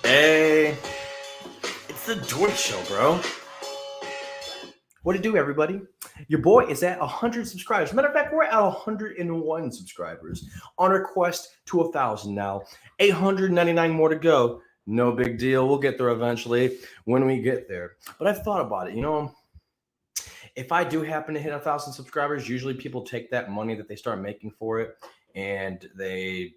Hey, it's the Dougherty Show, bro. What to do, everybody? Your boy is at 100 subscribers. Matter of fact, we're at 101 subscribers on our quest to 1,000 now. 899 more to go. No big deal. We'll get there eventually when we get there. But I've thought about it. If I do happen to hit 1,000 subscribers, usually people take that money that they start making for it and they,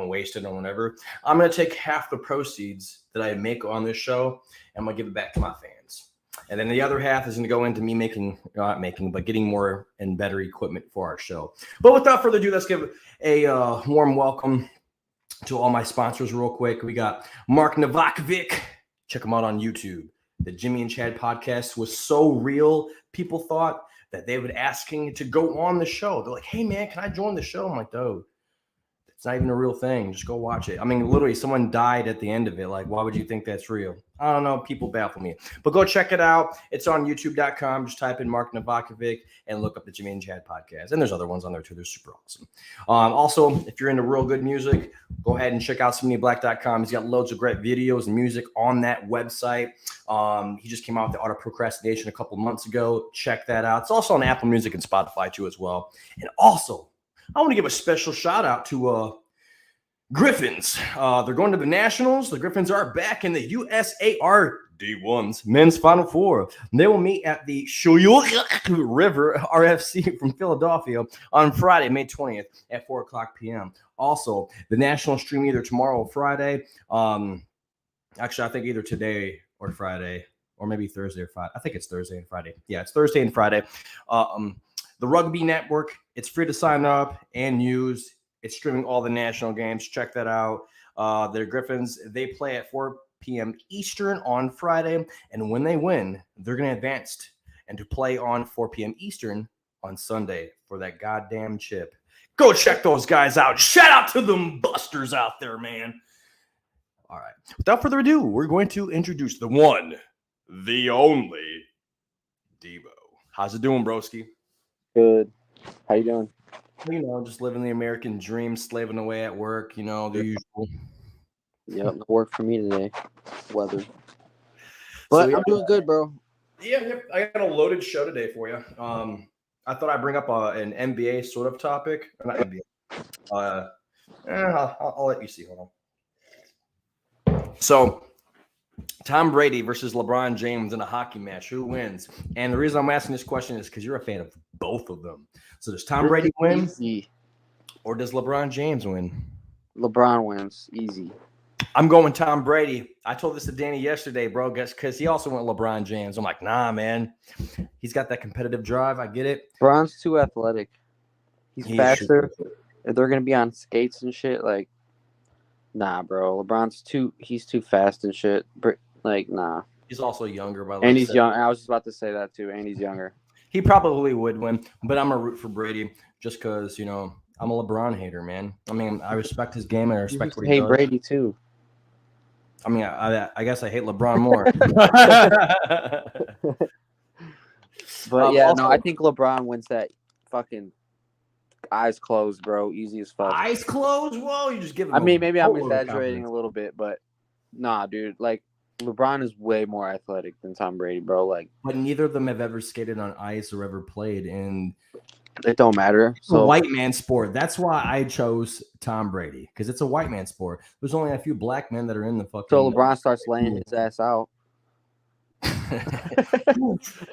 waste it or whatever. I'm going to take half the proceeds that I make on this show and I'm going to give it back to my fans. And then the other half is going to go into me getting more and better equipment for our show. But without further ado, let's give a warm welcome to all my sponsors real quick. We got Mark Novakovic. Check him out on YouTube. The Jimmy and Chad podcast was so real. People thought that they would asking to go on the show. They're like, hey, man, can I join the show? I'm like, dude, it's not even a real thing. Just go watch it. I mean, literally, someone died at the end of it. Like, why would you think that's real? I don't know. People baffle me. But go check it out. It's on youtube.com. Just type in Mark Novakovic and look up the Jimmy and Chad podcast. And there's other ones on there, too. They're super awesome. Also, if you're into real good music, go ahead and check out SmittyBlack.com. He's got loads of great videos and music on that website. He just came out with the Art of Procrastination a couple months ago. Check that out. It's also on Apple Music and Spotify, too, as well. And also, I want to give a special shout out to Griffins. They're going to the Nationals. The Griffins are back in the USAR D1's men's Final Four. They will meet at the Schuylkill River RFC from Philadelphia on Friday, May 20th at 4 o'clock p.m. Also, the Nationals stream either tomorrow or Friday. Actually, I think either today or Friday, or maybe Thursday or Friday. I think it's Thursday and Friday. Yeah, it's Thursday and Friday. The Rugby Network, it's free to sign up and use. It's streaming all the national games. Check that out. The Griffins, they play at 4 p.m. Eastern on Friday. And when they win, they're going to advance and to play on 4 p.m. Eastern on Sunday for that goddamn chip. Go check those guys out. Shout out to them busters out there, man. All right. Without further ado, we're going to introduce the one, the only, Debo. How's it doing, broski? Good. How you doing? Just living the American dream, slaving away at work, the usual. Yep, work for me today. Weather. But I'm doing good, bro. Yeah, I got a loaded show today for you. I thought I'd bring up an NBA sort of topic. Not NBA. I'll let you see. Hold on. So, Tom Brady versus LeBron James in a hockey match. Who wins? And the reason I'm asking this question is because you're a fan of both of them. So does Tom Brady win? Easy. Or does LeBron James win? LeBron wins. Easy. I'm going Tom Brady. I told this to Danny yesterday, bro, because he also went LeBron James. I'm like, nah, man. He's got that competitive drive. I get it. LeBron's too athletic. He's faster. If they're going to be on skates and shit, like, nah, bro. He's too fast and shit. Like, nah. He's also younger, by the way. And he's young. I was just about to say that, too. And he's younger. He probably would win, but I'm a root for Brady just because, I'm a LeBron hater, man. I mean, I respect his game and I respect what he does. I hate Brady, too. I mean, I guess I hate LeBron more. But, also, I think LeBron wins that fucking eyes closed, bro. Easy as fuck. Eyes closed? Whoa, you just give him maybe I'm exaggerating a little bit, but nah, dude. Like, LeBron is way more athletic than Tom Brady, bro. Like, but neither of them have ever skated on ice or ever played in. It don't matter. So a white man sport. That's why I chose Tom Brady because it's a white man sport. There's only a few black men that are in the fucking. So LeBron starts laying his ass out. He's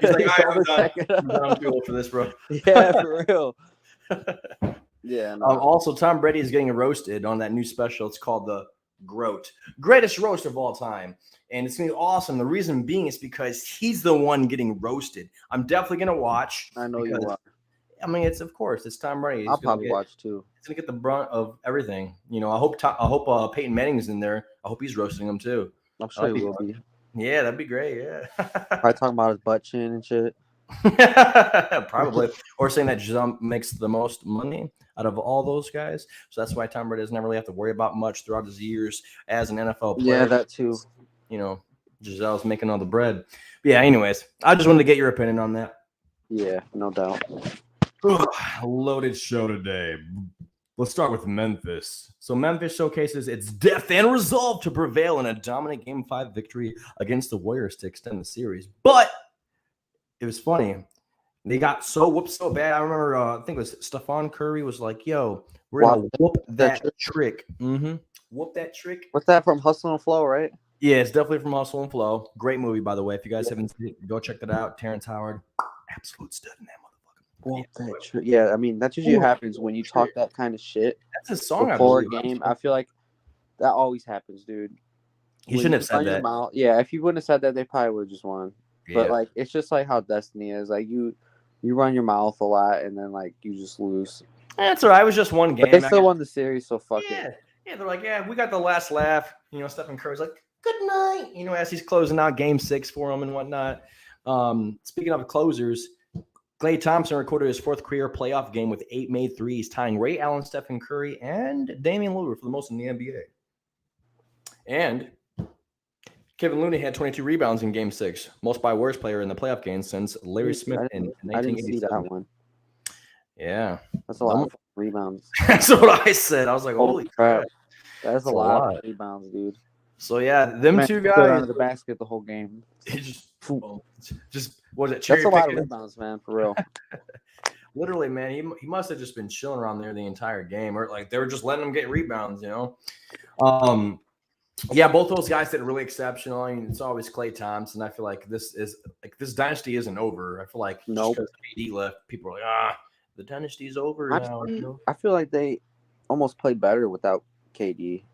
like, I'm too old for this, bro. Yeah, for real. Yeah. No. Also, Tom Brady is getting roasted on that new special. It's called the Greatest Roast of All Time. And it's going to be awesome. The reason being is because he's the one getting roasted. I'm definitely going to watch. I know you are. I mean, it's Tom Brady. I'll probably watch too. He's going to get the brunt of everything. I hope Peyton Manning's in there. I hope he's roasting him too. I'm sure he will be. Yeah, that'd be great. Yeah. Probably talking about his butt chin and shit. Probably. Or saying that Giselle makes the most money out of all those guys. So that's why Tom Brady doesn't really have to worry about much throughout his years as an NFL player. Yeah, that too. Giselle's making all the bread. But yeah, anyways, I just wanted to get your opinion on that. Yeah, no doubt. Loaded show today. Let's start with Memphis. So Memphis showcases its depth and resolve to prevail in a dominant Game 5 victory against the Warriors to extend the series. But it was funny. They got so whooped so bad. I remember, I think it was Stephon Curry was like, yo, we're going to whoop that trick. Whoop that trick. What's that from Hustle and Flow, right? Yeah, it's definitely from Hustle and Flow. Great movie, by the way. If you guys haven't seen it, go check that out. Terrence Howard, absolute stud in that motherfucker. Yeah, I mean, that's usually happens when you talk that kind of shit. That's a song before a game. I feel like that always happens, dude. You shouldn't have said that. Yeah, if you wouldn't have said that, they probably would have just won. Yeah. But like, it's just like how Destiny is. Like you run your mouth a lot, and then like you just lose. That's all right. It was just one game. But they still won the series, so fuck it. Yeah, they're like, yeah, we got the last laugh. You know, Stephen Curry's like, good night. You know, as he's closing out Game 6 for him and whatnot. Speaking of closers. Klay Thompson recorded his 4th career playoff game with 8 made threes, tying Ray Allen, Stephen Curry, and Damian Lillard for the most in the NBA. And Kevin Looney had 22 rebounds in Game 6, most by worst player in the playoff game since Larry Smith in 1987. I didn't see that one. Yeah. That's a lot of rebounds. That's what I said. I was like, holy crap. That's a lot of rebounds, dude. So, yeah, them two guys. Under the basket the whole game. Just what was it? That's a lot of rebounds, man, for real. Literally, man, he must have just been chilling around there the entire game, or like they were just letting him get rebounds, you know. Yeah, both those guys did really exceptional. I mean, it's always Klay Thompson. I feel like this dynasty isn't over. I feel like just because KD left, people are like, the dynasty's over now. You know? I feel like they almost played better without KD.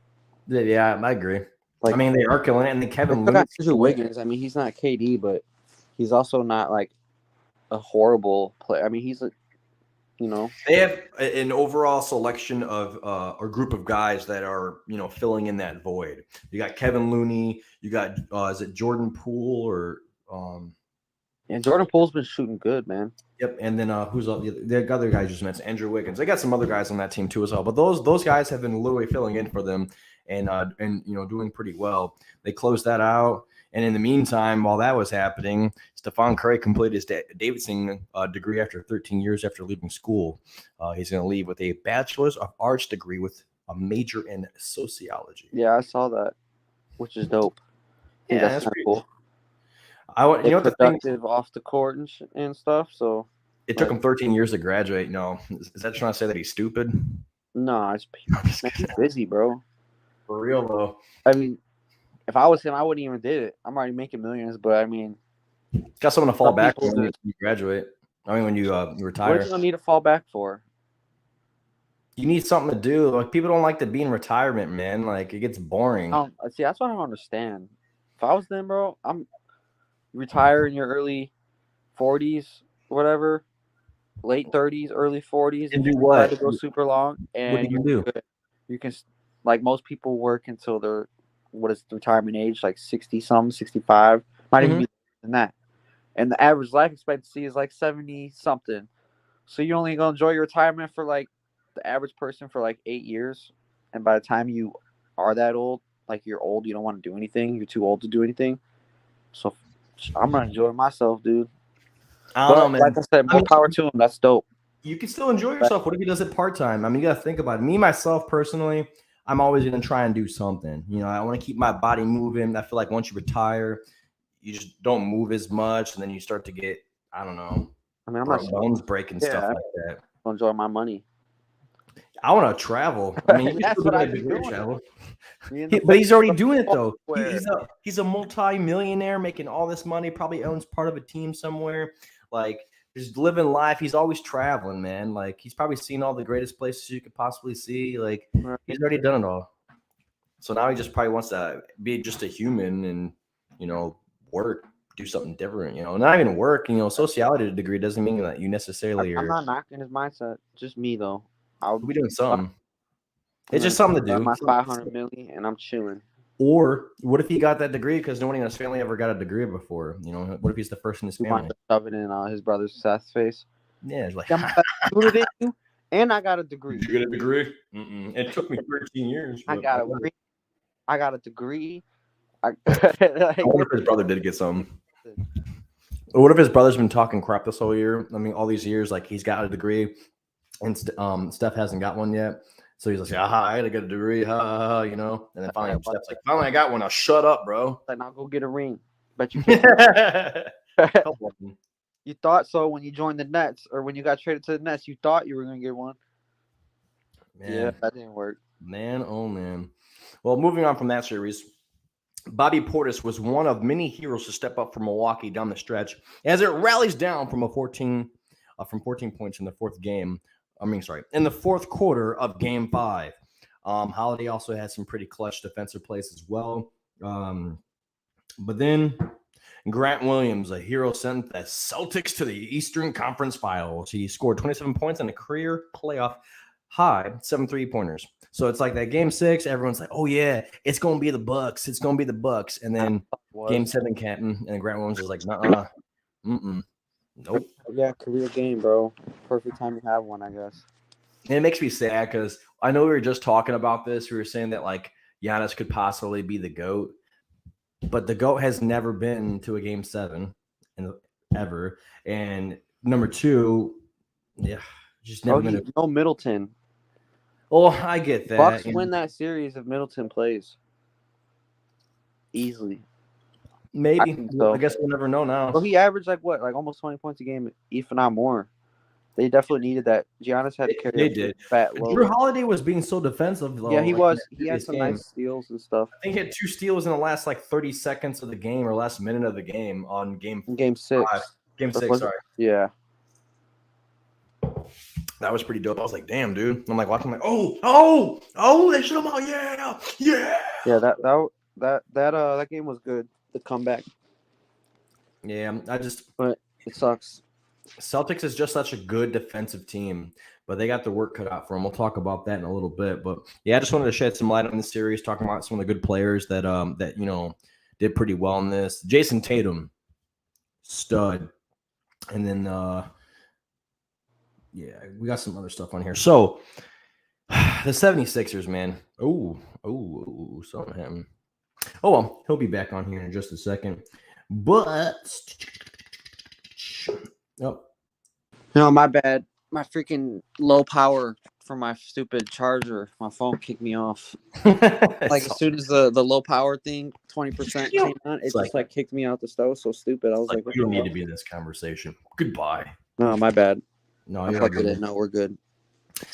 Yeah, I agree. Like, I mean, they are killing it, and then Kevin Looney. Wiggins. I mean, he's not KD, but he's also not like a horrible player. I mean, he's a, you know, they have an overall selection of a group of guys that are, you know, filling in that void. You got Kevin Looney. You got is it Jordan Poole or Yeah, Jordan Poole's been shooting good, man. Yep, and then who's up? The other guys just mentioned, Andrew Wiggins. They got some other guys on that team too as well. But those guys have been literally filling in for them and you know, doing pretty well. They closed that out, and in the meantime, while that was happening, Stephon Curry completed his Davidson degree after 13 years after leaving school. He's going to leave with a Bachelor's of Arts degree with a major in sociology. Yeah, I saw that, which is dope. Yeah, that's pretty cool. You know, productive off the court and stuff. So it took him 13 years to graduate. No, is that trying to say that he's stupid? No, he's busy, bro. For real though. I mean, if I was him, I wouldn't even did it. I'm already making millions, but I mean, got someone to fall back on when you graduate. I mean, when you retire. What do you need to fall back for? You need something to do. Like, people don't like to be in retirement, man. Like, it gets boring. See, that's what I don't understand. If I was them, bro, I'm retire in your early 40s, whatever, late 30s, early 40s, and do what? To go super long, and what do you do? You can, like most people, work until they're what is the retirement age, like 60-something, 65, might even be less than that. And the average life expectancy is like 70-something. So you're only gonna enjoy your retirement for like the average person for like 8 years, and by the time you are that old, like you're old, you don't want to do anything. You're too old to do anything. So I'm gonna enjoy myself, dude. I don't know, man. Like I said, more power to him. That's dope. You can still enjoy yourself. What if he does it part-time? I mean, you got to think about it. Me, myself, personally, I'm always going to try and do something. You know, I want to keep my body moving. I feel like once you retire, you just don't move as much, and then you start to get, I don't know, I mean, I'm not bones breaking stuff like that. I'll enjoy my money. I want to travel. I mean, that's what I've been doing. Travel. But he's already doing it though. He's a multi-millionaire making all this money. Probably owns part of a team somewhere. Like, just living life. He's always traveling, man. Like, he's probably seen all the greatest places you could possibly see. Like, he's already done it all. So now he just probably wants to be just a human and, you know, work, do something different. You know, not even work. You know, sociology degree doesn't mean that you necessarily are. I'm not knocking his mindset. Just me though. I'll be doing something. It's just something to do. My 500 million, and I'm chilling. Or what if he got that degree because nobody in his family ever got a degree before? You know, what if he's the first in his family? Shove it in his brother's Seth's face. Yeah, it's like, and I got a degree. You get a degree? It took me 13 years. I got a degree. I wonder if his brother did get some. What if his brother's been talking crap this whole year? I mean, all these years, like he's got a degree, and Steph hasn't got one yet. So he's like, aha, I gotta get a degree, you know. And then finally, Steph's like, finally, I got one. Now shut up, bro. Like, now go get a ring. Bet you can't. Couple of them. You thought so when you joined the Nets, or when you got traded to the Nets. You thought you were gonna get one. Man, Yeah, that didn't work. man, oh man. Well, moving on from that series, Bobby Portis was one of many heroes to step up for Milwaukee down the stretch as it rallies down from 14 points in the fourth game. In the fourth quarter of Game 5. Holiday also had some pretty clutch defensive plays as well. But then Grant Williams, a hero, sent the Celtics to the Eastern Conference Finals. He scored 27 points and a career playoff high 7 3-pointers. So it's like that Game 6. Everyone's like, "Oh yeah, it's gonna be the Bucks. It's gonna be the Bucks." And then Game 7, Canton, and Grant Williams was like, "Nuh-uh, nope." Yeah, career game, bro. Perfect time to have one, I guess. And it makes me sad because I know we were just talking about this. We were saying that like Giannis could possibly be the GOAT, but the GOAT has never been to a Game 7 ever. And number 2, yeah, just never been. No Middleton. Oh, I get that. Bucks win that series if Middleton plays easily. Maybe. I guess we'll never know now. Well, he averaged like almost 20 points a game, if not more. They definitely needed that. Giannis had to carry. They did. Fat load. Drew Holiday was being so defensive. Though, yeah, he was. He had some game. nice steals and stuff. I think he had 2 steals in the last like 30 seconds of the game or last minute of the game on Game 6. Game 6, sorry. Yeah. That was pretty dope. I was like, damn, dude. I'm like watching, like, oh, they should have out. Yeah. Yeah, that game was good. The comeback. Yeah, but it sucks. Celtics is just such a good defensive team, but they got the work cut out for them. We'll talk about that in a little bit. But yeah, I just wanted to shed some light on the series, talking about some of the good players that did pretty well in this. Jason Tatum, stud. And then we got some other stuff on here. So the 76ers, man. Something happened. Oh well, he'll be back on here in just a second. But no, my bad. My freaking low power from my stupid charger. My phone kicked me off. Like as soon as the low power thing, 20% came on, it just like kicked me out the stove. So stupid. I was like, you don't need to be in this conversation. Goodbye. No, my bad. No, you're good. No, we're good.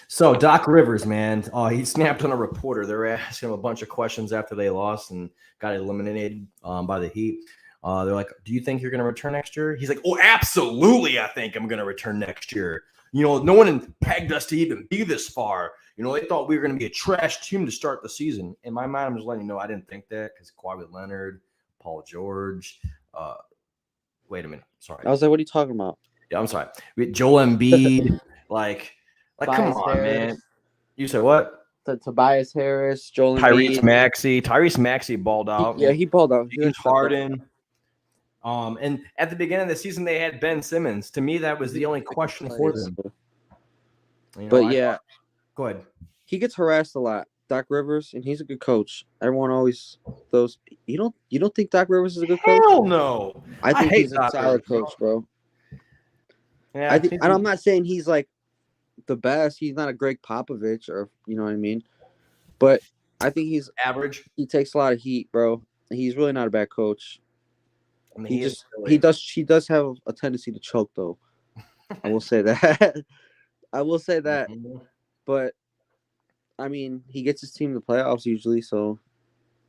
So Doc Rivers, man, he snapped on a reporter. They were asking him a bunch of questions after they lost and got eliminated by the Heat. They're like, "Do you think you're going to return next year?" He's like, "Oh, absolutely. I think I'm going to return next year. You know, no one pegged us to even be this far. You know, they thought we were going to be a trash team to start the season." In my mind, I'm just letting you know I didn't think that because Kawhi Leonard, Paul George. Wait a minute. Sorry. I was like, what are you talking about? Yeah, I'm sorry. Joel Embiid, like come on, Harris. man. You said what? Tobias Harris, Joel Tyrese Embiid. Tyrese Maxey balled out. He balled out. James Harden. And at the beginning of the season, they had Ben Simmons. To me, that was the only question for them. But yeah, go ahead. He gets harassed a lot, Doc Rivers, and he's a good coach. Everyone always those. You don't think Doc Rivers is a good coach? Hell no. I think he's a solid coach, bro. Yeah, I'm not saying he's like the best. He's not a Greg Popovich, or you know what I mean. But I think he's average. He takes a lot of heat, bro. He's really not a bad coach. I mean, he does have a tendency to choke, though. I will say that. Mm-hmm. But I mean, he gets his team to the playoffs usually, so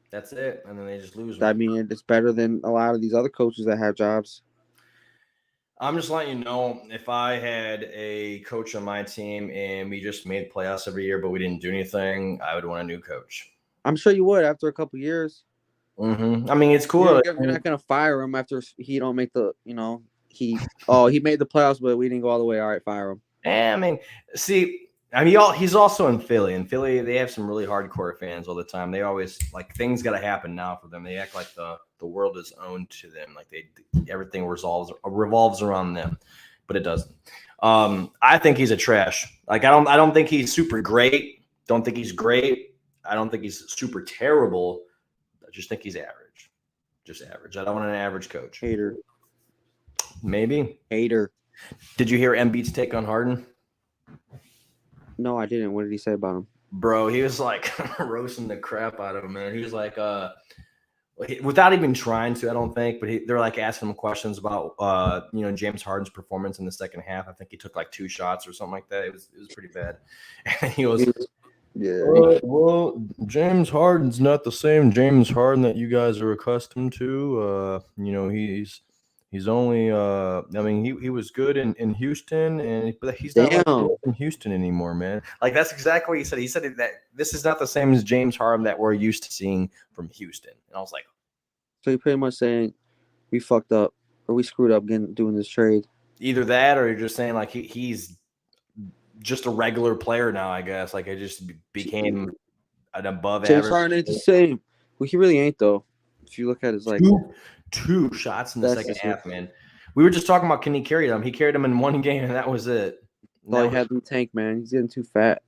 that's it. And then they just lose. I mean, it's better than a lot of these other coaches that have jobs. I'm just letting you know, if I had a coach on my team and we just made playoffs every year, but we didn't do anything, I would want a new coach. I'm sure you would after a couple years. Mm-hmm. I mean, it's cool. You're not gonna fire him after he don't make the. He made the playoffs, but we didn't go all the way. All right, fire him. I mean, he's also in Philly. In Philly, they have some really hardcore fans all the time. They always things got to happen now for them. They act like the world is owned to them. Like everything revolves around them, but it doesn't. I think he's a trash. Like I don't think he's super great. Don't think he's great. I don't think he's super terrible. I just think he's average. Just average. I don't want an average coach. Hater. Maybe. Hater. Did you hear Embiid's take on Harden? No, I didn't. What did he say about him? Bro, he was like roasting the crap out of him, man. He was like, without even trying to, I don't think, but they're like asking him questions about, James Harden's performance in the second half. I think he took like 2 shots or something like that. It was pretty bad. And he was, well, James Harden's not the same James Harden that you guys are accustomed to. He's only, he was good in Houston, but he's not like good in Houston anymore, man. Like, that's exactly what he said. He said that this is not the same as James Harden that we're used to seeing from Houston. And I was like, so you're pretty much saying we fucked up or we screwed up doing this trade. Either that, or you're just saying like he's just a regular player now, I guess. Like, it just became an above James average. Harden ain't the same. Well, he really ain't though. If you look at his like 2 shots in the second half, man. We were just talking about, can he carry them? He carried them in 1 game, and that was it. All he had in the tank, man. He's getting too fat.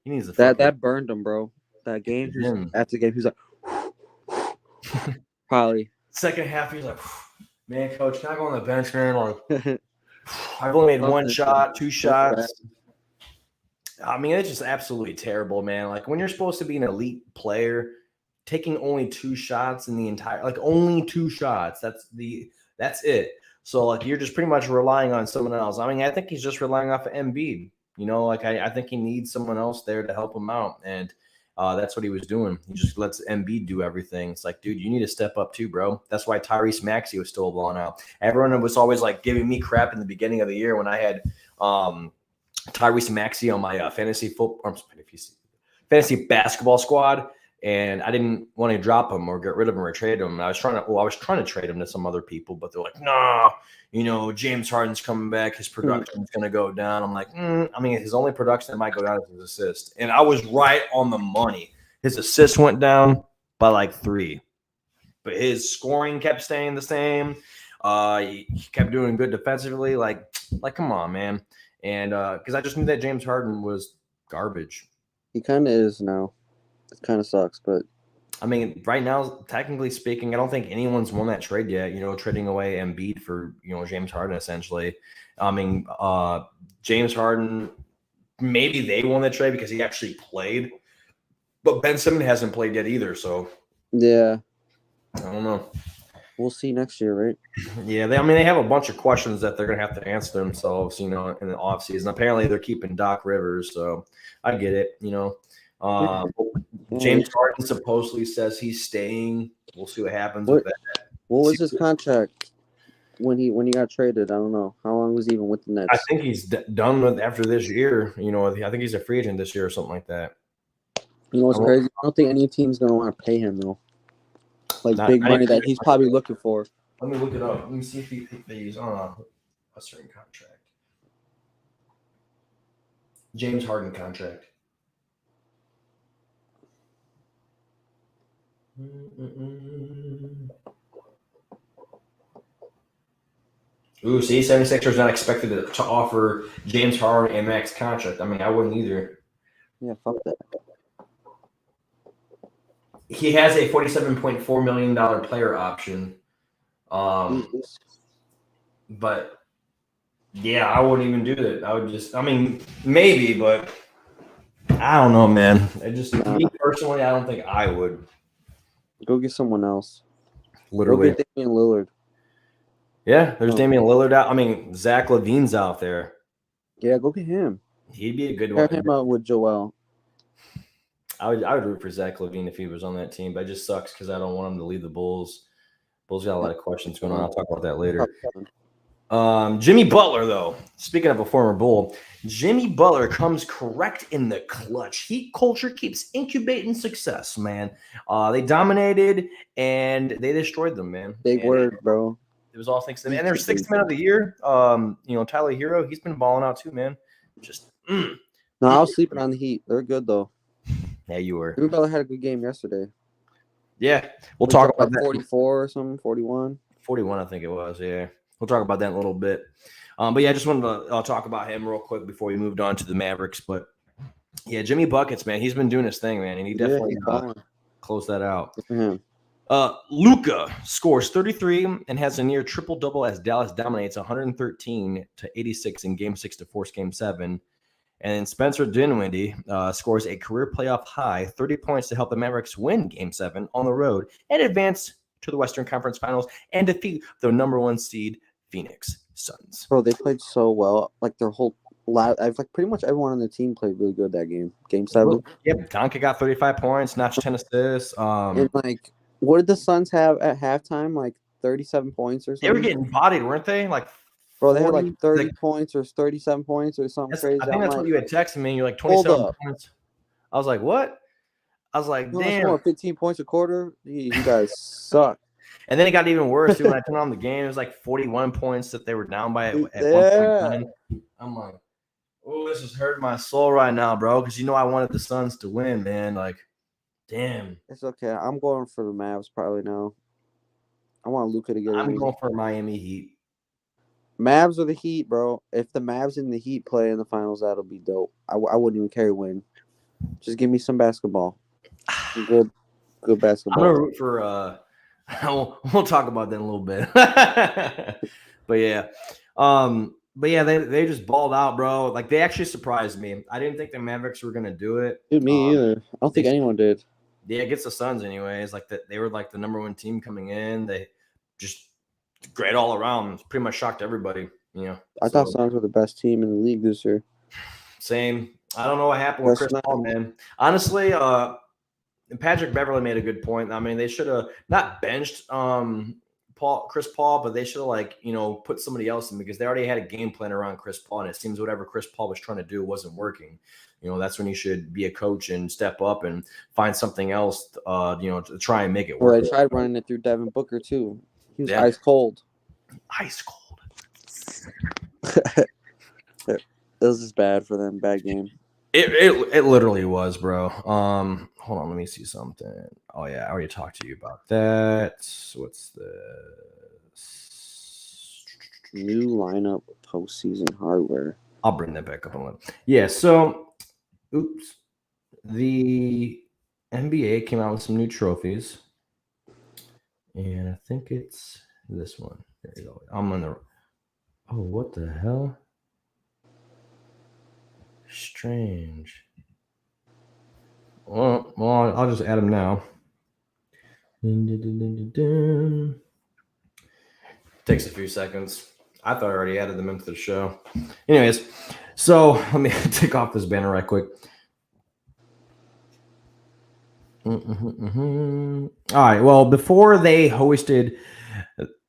He needs that burned him, bro. That game, after the game, he was like, probably. Second half, he was like, man, coach, can I go on the bench, man? Like, I've only made 1 shot, 2 shots. I mean, it's just absolutely terrible, man. Like, when you're supposed to be an elite player, taking only 2 shots in the entire, like, only 2 shots. That's it. So, like, you're just pretty much relying on someone else. I mean, I think he's just relying off of Embiid. Like, I think he needs someone else there to help him out. And that's what he was doing. He just lets Embiid do everything. It's like, dude, you need to step up too, bro. That's why Tyrese Maxey was still balling out. Everyone was always, like, giving me crap in the beginning of the year when I had Tyrese Maxey on my fantasy basketball squad. And I didn't want to drop him or get rid of him or trade him. I was trying to trade him to some other people, but they're like, nah, James Harden's coming back. His production's going to go down. I'm like, his only production that might go down is his assist. And I was right on the money. His assist went down by like 3, but his scoring kept staying the same. He kept doing good defensively. Like, come on, man. And because I just knew that James Harden was garbage. He kind of is now. It kind of sucks, but I mean, right now, technically speaking, I don't think anyone's won that trade yet. Trading away Embiid for James Harden, essentially. I mean, James Harden, maybe they won that trade because he actually played, but Ben Simmons hasn't played yet either. So yeah, I don't know. We'll see next year, right? Yeah, they have a bunch of questions that they're gonna have to answer themselves, in the offseason. Apparently, they're keeping Doc Rivers, so I get it. James Harden supposedly says he's staying. We'll see what happens with that. What was his contract when he got traded? I don't know. How long was he even with the Nets? I think he's done with after this year. I think he's a free agent this year or something like that. You know what's crazy? I don't think any team's gonna want to pay him though. Like big money that he's probably looking for. Let me look it up. Let me see if he's on a certain contract. James Harden contract. Ooh, see, 76ers not expected to offer James Harden a max contract. I mean, I wouldn't either. Yeah, fuck that. He has a $47.4 million player option. But yeah, I wouldn't even do that. I would just, maybe, but I don't know, man. Me personally, I don't think I would. Go get someone else. Literally. Go get Damian Lillard. Yeah, there's Damian Lillard out. Zach LaVine's out there. Yeah, go get him. He'd be a good one. Pair him out with Joel. I would root for Zach LaVine if he was on that team, but it just sucks because I don't want him to lead the Bulls. Bulls got a lot of questions going on. I'll talk about that later. Jimmy Butler, though, speaking of a former Bull, Jimmy Butler comes correct in the clutch. Heat culture keeps incubating success, man. They dominated and they destroyed them, man. Big word, bro. It was all thanks to them. And their 6th man of the year, Tyler Hero, he's been balling out too, man. No, I was sleeping on the Heat. They're good, though. Yeah, you were. Jimmy Butler had a good game yesterday. Yeah, we'll talk about that. 44 or something, 41. 41, I think it was, yeah. We'll talk about that in a little bit. But yeah, I just wanted to talk about him real quick before we moved on to the Mavericks. But yeah, Jimmy Buckets, man, he's been doing his thing, man, and he definitely closed that out. Luka scores 33 and has a near triple-double as Dallas dominates 113-86 in Game 6 to force Game 7. And Spencer Dinwiddie scores a career playoff high 30 points to help the Mavericks win Game 7 on the road and advance to the Western Conference Finals and defeat the number 1 seed Phoenix Suns. Bro, they played so well. Like their whole lot. I've like pretty much everyone on the team played really good that game. Game 7. Yep, Donka got 35 points, notched 10 assists. And like, what did the Suns have at halftime? Like 37 points or something. They were getting bodied, weren't they? Like, bro, they had like 30 points or 37 points or something crazy. I think that's like, what you had texted me. You're like 27 points. I was like, what? I was like, damn. 15 points a quarter. You guys suck. And then it got even worse, too. When I turned on the game, it was like 41 points that they were down by at 1.9. I'm like, oh, this is hurting my soul right now, bro, because I wanted the Suns to win, man. Like, damn. It's okay. I'm going for the Mavs probably now. I want Luka to get it. I'm going for Miami Heat. Mavs or the Heat, bro. If the Mavs and the Heat play in the finals, that'll be dope. I wouldn't even care who win. Just give me some basketball. Good basketball. I'm going to root for we'll talk about that in a little bit. But yeah. They just balled out, bro. Like, they actually surprised me. I didn't think the Mavericks were going to do it. Dude, me either. I don't think anyone did. Yeah, against the Suns anyways. Like, they were like the number 1 team coming in. They just great all around. Pretty much shocked everybody, I thought Suns were the best team in the league this year. Same. I don't know what happened with Chris Paul, man. Honestly, Patrick Beverley made a good point. I mean, they should have not benched Chris Paul, but they should have put somebody else in, because they already had a game plan around Chris Paul, and it seems whatever Chris Paul was trying to do wasn't working. That's when you should be a coach and step up and find something else, to try and make it work. Well, I tried running it through Devin Booker too. He was ice cold. Ice cold. It was just bad for them. Bad game. It literally was, bro. Hold on, let me see something. Oh yeah, I already talked to you about that. What's this? New lineup postseason hardware. I'll bring that back up a little. Yeah, so the NBA came out with some new trophies, and I think it's this one. There you go. I'm on the. Oh, what the hell? Strange. Well, I'll just add them now. Takes a few seconds. I thought I already added them into the show. Anyways, so let me take off this banner right quick. All right. Well, before they hoisted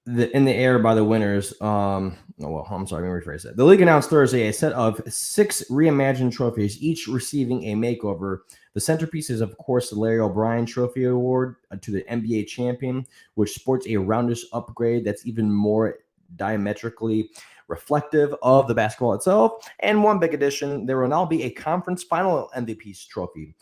in the air by the winners. I'm sorry, let me rephrase that. The league announced Thursday a set of 6 reimagined trophies, each receiving a makeover. The centerpiece is, of course, the Larry O'Brien Trophy Award to the NBA champion, which sports a roundish upgrade that's even more diametrically reflective of the basketball itself. And one big addition, there will now be a conference final MVP trophy,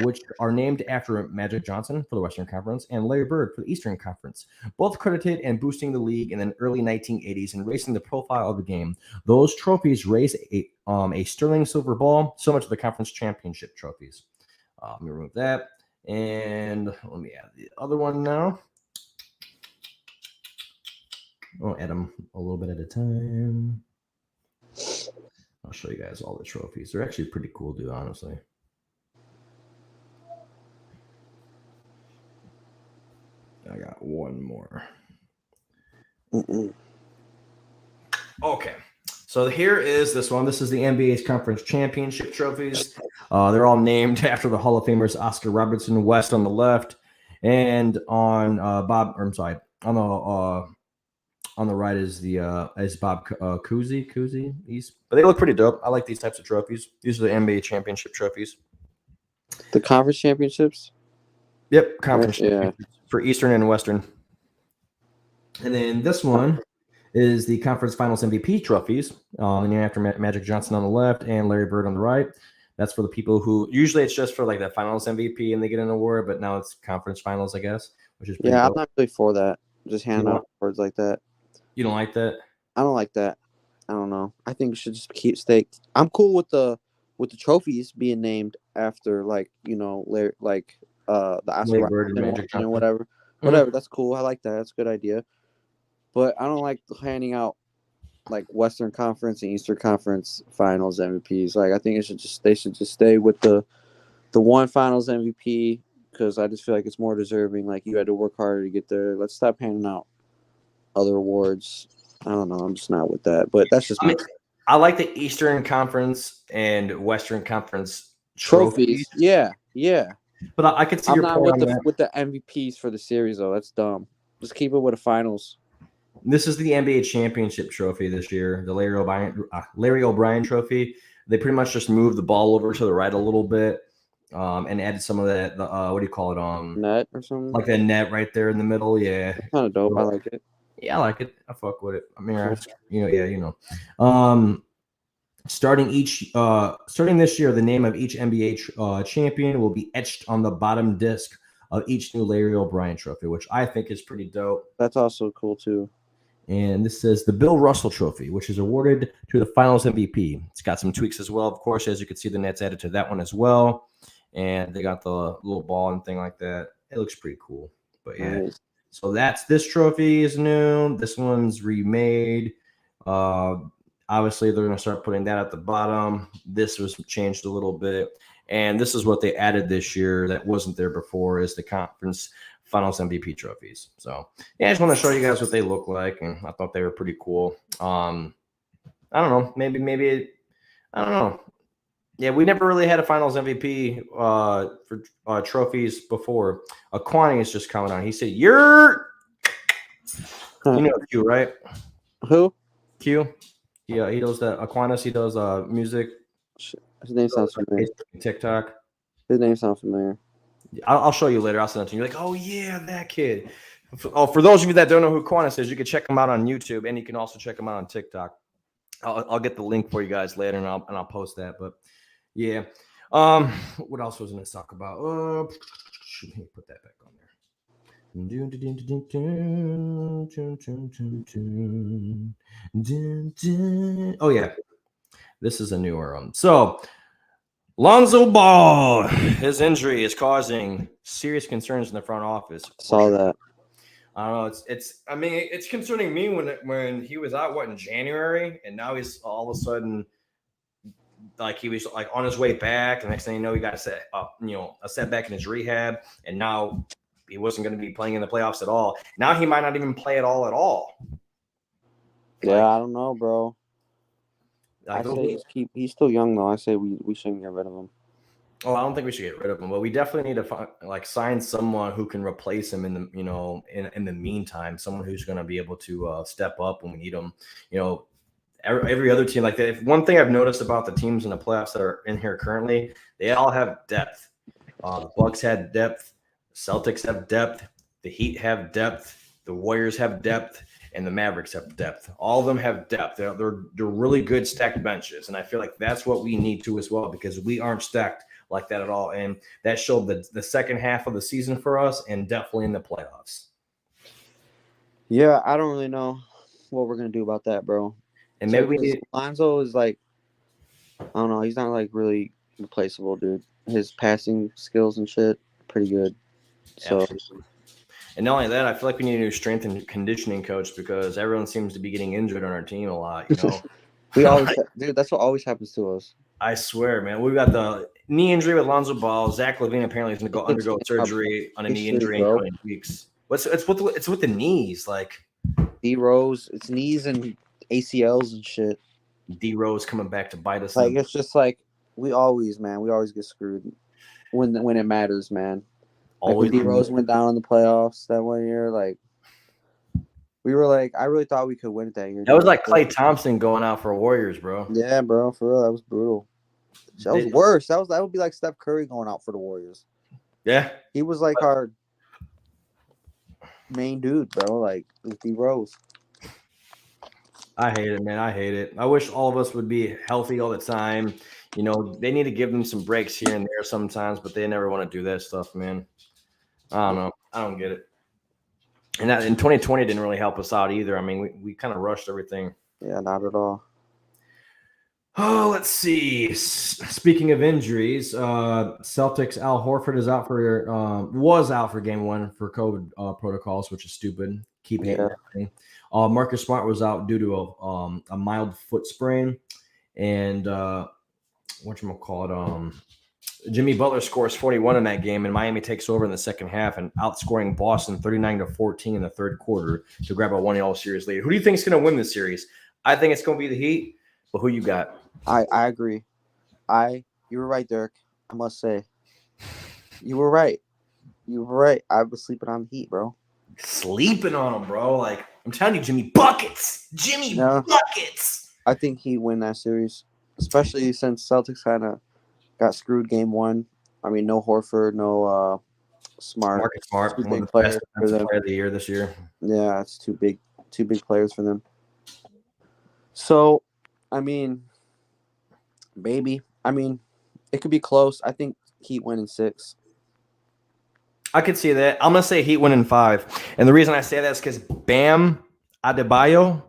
which are named after Magic Johnson for the Western Conference and Larry Bird for the Eastern Conference, both credited in boosting the league in the early 1980s and raising the profile of the game. Those trophies raise a sterling silver ball, similar to the conference championship trophies. Let me remove that. And let me add the other one now. I'll add them a little bit at a time. I'll show you guys all the trophies. They're actually pretty cool, dude, honestly. I got one more. Okay. So here is this one. This is the NBA's conference championship trophies. They're all named after the Hall of Famers Oscar Robertson West on the left, and on on the right is Bob Cousy East. But they look pretty dope. I like these types of trophies. These are the NBA championship trophies. The conference championships? Yep, conference championships for Eastern and Western. And then this one is the conference finals MVP trophies. And after Magic Johnson on the left and Larry Bird on the right. That's for the people who usually it's just for like the finals MVP and they get an award, but now it's conference finals, I guess, which is pretty dope. I'm not really for that. Just hand out awards like that. You don't like that? I don't like that. I don't know. I think we should just keep staked. I'm cool with the trophies being named after the Oscar Bird and Magic Johnson. Whatever. Mm-hmm. Whatever. That's cool. I like that. That's a good idea. But I don't like handing out like Western Conference and Eastern Conference Finals MVPs. Like I think they should just stay with the one Finals MVP because I just feel like it's more deserving. Like you had to work harder to get there. Let's stop handing out other awards. I don't know. I'm just not with that. But that's just I like the Eastern Conference and Western Conference trophies. Yeah. But I could see I'm your not point with on that. with the MVPs for the series though. That's dumb. Just keep it with the finals. This is the NBA championship trophy this year, the Larry O'Brien trophy. They pretty much just moved the ball over to the right a little bit, and added some of that. What do you call it? Net or something. Like that net right there in the middle. Yeah, Kind of dope. I like it. Yeah, I like it. I fuck with it. I mean, starting this year, the name of each NBA champion will be etched on the bottom disc of each new Larry O'Brien trophy, which I think is pretty dope. That's also cool too. And this says the Bill Russell Trophy, which is awarded to the Finals MVP. It's got some tweaks as well, of course. As you can see, the net's added to that one as well, and they got the little ball and thing like that. It looks pretty cool. But yeah, nice. So this trophy is new. This one's remade. Obviously, they're going to start putting that at the bottom. This was changed a little bit. And this is what they added this year that wasn't there before is the conference finals MVP trophies. So, yeah, I just want to show you guys what they look like. And I thought they were pretty cool. I don't know. Maybe I don't know. Yeah, we never really had a finals MVP for trophies before. Aquani is just coming on. He said, you know Q, right? Who? Q. Yeah, he does the Aquinas. He does music. His name sounds familiar. TikTok. His name sounds familiar. I'll show you later. I'll send it to you. You're like, oh yeah, that kid. Oh, for those of you that don't know who Aquinas is, you can check him out on YouTube, and you can also check him out on TikTok. I'll get the link for you guys later, and I'll post that. But yeah, what else was I going to talk about? Let me put that back on there. Oh yeah, this is a newer one. So Lonzo Ball, his injury is causing serious concerns in the front office. Saw that. I don't know. It's concerning me when he was out in January, and now he's all of a sudden like he was like on his way back. The next thing you know, he got a setback in his rehab, and now he wasn't going to be playing in the playoffs at all. Now he might not even play at all. Yeah, I don't know, bro. I say he's still young though. I say we shouldn't get rid of him. Oh, I don't think we should get rid of him, but we definitely need to sign someone who can replace him in the meantime. Someone who's going to be able to step up when we need him. Every other team like that. If one thing I've noticed about the teams in the playoffs that are in here currently, they all have depth. The Bucks had depth. Celtics have depth. The Heat have depth. The Warriors have depth. And the Mavericks have depth. All of them have depth. They're really good stacked benches. And I feel like that's what we need to as well, because we aren't stacked like that at all. And that showed the second half of the season for us, and definitely in the playoffs. Yeah, I don't really know what we're going to do about that, bro. And maybe Lonzo is like, I don't know. He's not like really replaceable, dude. His passing skills and shit, pretty good. So. Absolutely. And not only that, I feel like we need a new strength and conditioning coach, because everyone seems to be getting injured on our team a lot. We always, dude. That's what always happens to us. I swear, man. We've got the knee injury with Lonzo Ball. Zach LaVine apparently is going to undergo surgery on a knee injury in 20 weeks. It's with the knees, like D Rose. It's knees and ACLs and shit. D Rose coming back to bite us. Like it's just like we always get screwed when it matters, man. Like when D Rose went down in the playoffs that 1 year, like we were like, I really thought we could win it that year. That was like Klay Thompson going out for Warriors, bro. Yeah, bro, for real, that was brutal. That was worse. That would be like Steph Curry going out for the Warriors. Yeah, he was like our main dude, bro. Like with D Rose. I hate it, man. I hate it. I wish all of us would be healthy all the time. They need to give them some breaks here and there sometimes, but they never want to do that stuff, man. I don't know. I don't get it. And that in 2020 didn't really help us out either. I mean, we kind of rushed everything. Yeah, not at all. Oh, let's see. Speaking of injuries, Celtics Al Horford was out for game one for COVID protocols, which is stupid. Keep hating that thing. Marcus Smart was out due to a mild foot sprain, and whatchamacallit, Jimmy Butler scores 41 in that game, and Miami takes over in the second half and outscoring Boston 39-14 in the third quarter to grab a 1-0 series lead. Who do you think is going to win this series? I think it's going to be the Heat, but who you got? I agree. You were right, Dirk. I must say, you were right. You were right. I was sleeping on the Heat, bro. Sleeping on them, bro. Like, I'm telling you, Jimmy Buckets. Buckets. I think Heat win that series, especially since Celtics kind of got screwed game one. I mean, no Horford, no Smart. Marcus Smart, Two one big of the best players defensive player of the year this year. Yeah, it's two big players for them. So, I mean, maybe. I mean, it could be close. I think Heat win in 6. I could see that. I'm going to say Heat win in 5. And the reason I say that is because Bam Adebayo,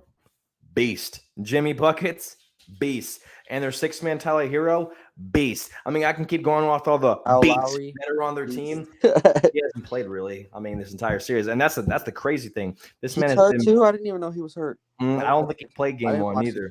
beast. Jimmy Buckets, beast. And their 6-man Tyler Hero, beast. I mean, I can keep going off all the beasts that are on their team. He hasn't played really. I mean, this entire series, and that's the crazy thing. This man hurt too. I didn't even know he was hurt. I don't think he played game 1 either.